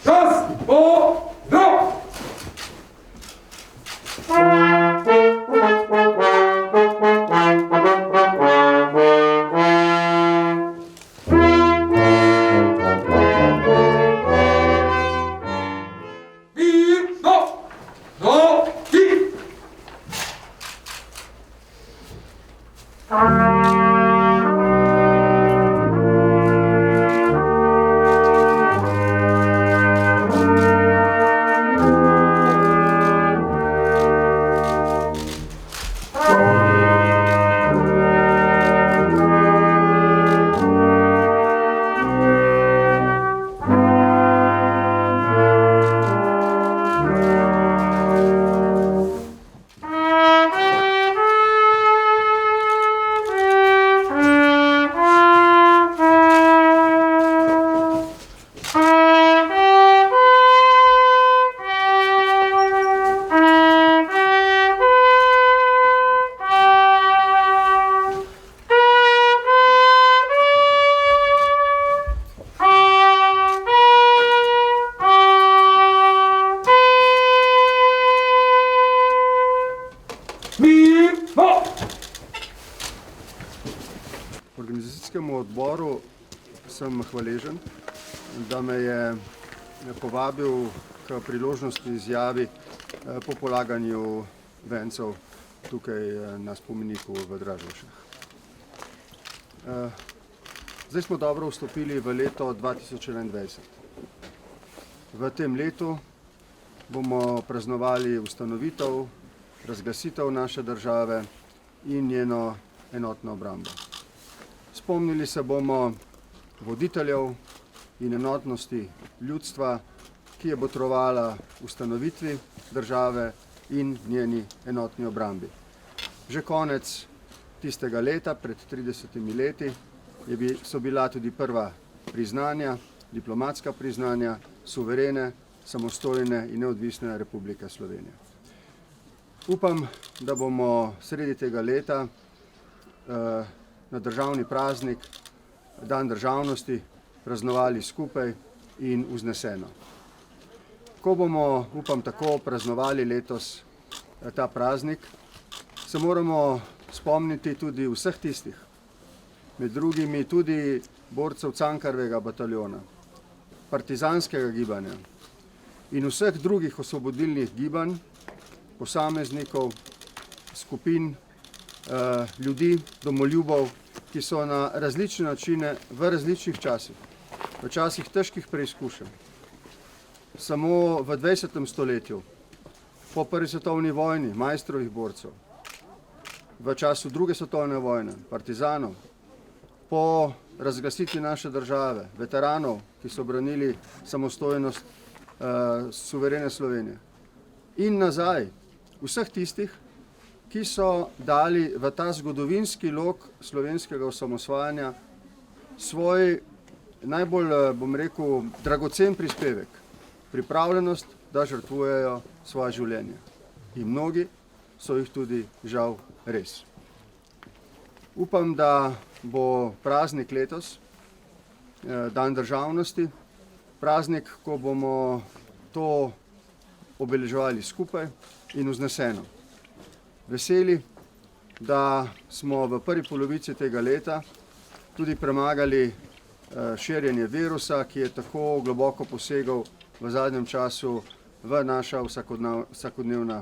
Čas bo zdrav! Organizacijskemu odboru sem hvaležen, da me je povabil k priložnosti izjavi po polaganju vencev tukaj na spomeniku v Draževšah. Zdaj smo dobro vstopili v leto 2021. V tem letu bomo praznovali ustanovitev, razglasitev naše države in njeno enotno obrambo. Spomnili se bomo voditeljev in enotnosti ljudstva, ki je botrovala ustanovitvi države in njeni enotni obrambi. Že konec tistega leta, pred 30 leti, so bila tudi prva priznanja, diplomatska priznanja suverene, samostojne in neodvisne Republike Slovenije. Upam, da bomo sredi tega leta na državni praznik, dan državnosti, praznovali skupaj in vzneseno. Ko bomo, upam tako, praznovali letos ta praznik, se moramo spomniti tudi vseh tistih, med drugimi tudi borcev Cankarjevega bataljona, partizanskega gibanja in vseh drugih osvobodilnih gibanj, posameznikov, skupin, ljudi, domoljubov, ki so na različne načine v različnih časih, v časih težkih preizkušenj. Samo v 20. stoletju, po prvi svetovni vojni, Maistrovih borcev, v času druge svetovne vojne, partizanov, po razglasitvi naše države, veteranov, ki so branili samostojnost suverene Slovenije. In nazaj, vseh tistih, ki so dali v ta zgodovinski lok slovenskega osamosvajanja svoj najbolj, bom rekel, dragocen prispevek, pripravljenost, da žrtvujejo svoje življenje. In mnogi so jih tudi žal res. Upam, da bo praznik letos, dan državnosti, praznik, ko bomo to obeleževali skupaj in vzneseno. Veseli, da smo v prvi polovici tega leta tudi premagali širjenje virusa, ki je tako globoko posegal v zadnjem času v naša vsakodnevna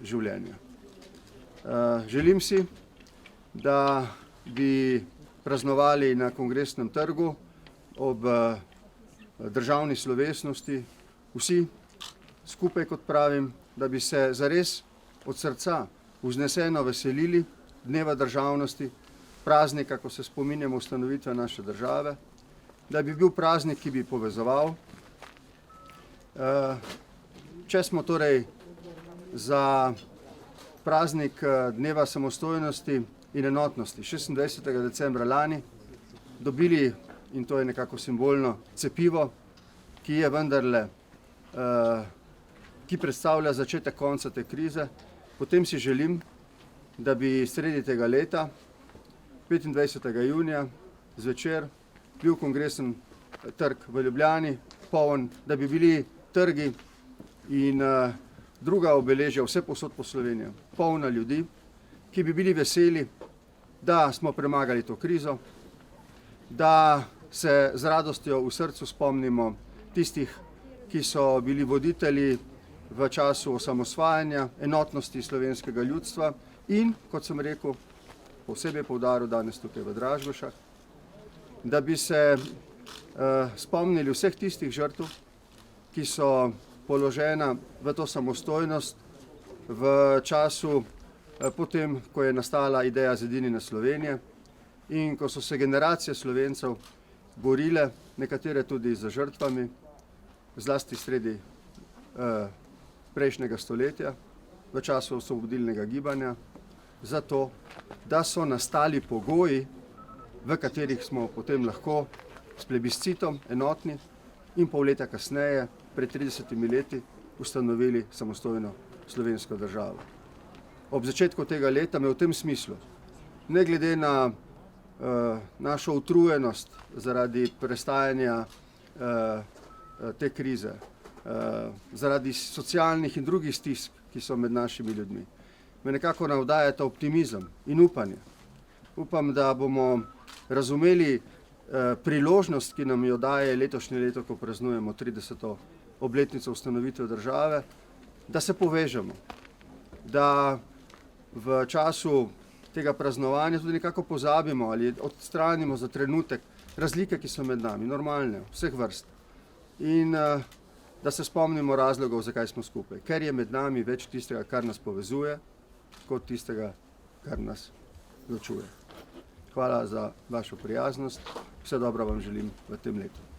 življenja. Želim si, da bi praznovali na Kongresnem trgu ob državni slovesnosti vsi skupaj, kot pravim, da bi se zares od srca vzneseno veselili dneva državnosti, praznika, ko se spominjamo ustanovitve naše države, da bi bil praznik, ki bi povezoval. Če smo torej za praznik dneva samostojnosti in enotnosti 26. decembra lani dobili, in to je nekako simbolno, cepivo, ki je vendarle, ki predstavlja začetek konca te krize, potem si želim, da bi sredi tega leta, 25. junija, zvečer, bil Kongresni trg v Ljubljani poln, da bi bili trgi in druga obeležja vse posod po Sloveniji polna ljudi, ki bi bili veseli, da smo premagali to krizo, da se z radostjo v srcu spomnimo tistih, ki so bili voditelji v času osamosvajanja, enotnosti slovenskega ljudstva in, kot sem rekel, posebej poudaril danes tukaj v Dražgošah, da bi se spomnili vseh tistih žrtev, ki so položena v to samostojnost v času potem, ko je nastala ideja zedinjene Slovenije in ko so se generacije Slovencev borile, nekatere tudi z žrtvami, zlasti sredi prejšnjega stoletja, v času osvobodilnega gibanja, zato, da so nastali pogoji, v katerih smo potem lahko s plebiscitom enotni in pol leta kasneje, pred 30 leti, ustanovili samostojno slovensko državo. Ob začetku tega leta me v tem smislu, ne glede na našo utrujenost zaradi prestajanja te krize, zaradi socialnih in drugih stisk, ki so med našimi ljudmi, me nekako navdajata optimizem in upanje. Upam, da bomo razumeli priložnost, ki nam jo daje letošnje leto, ko praznujemo 30. obletnico ustanovitve države, da se povežemo, da v času tega praznovanja tudi nekako pozabimo ali odstranimo za trenutek razlike, ki so med nami, normalne, vseh vrst. In da se spomnimo razlogov, zakaj smo skupaj. Ker je med nami več tistega, kar nas povezuje, kot tistega, kar nas ločuje. Hvala za vašo prijaznost. Vse dobro vam želim v tem letu.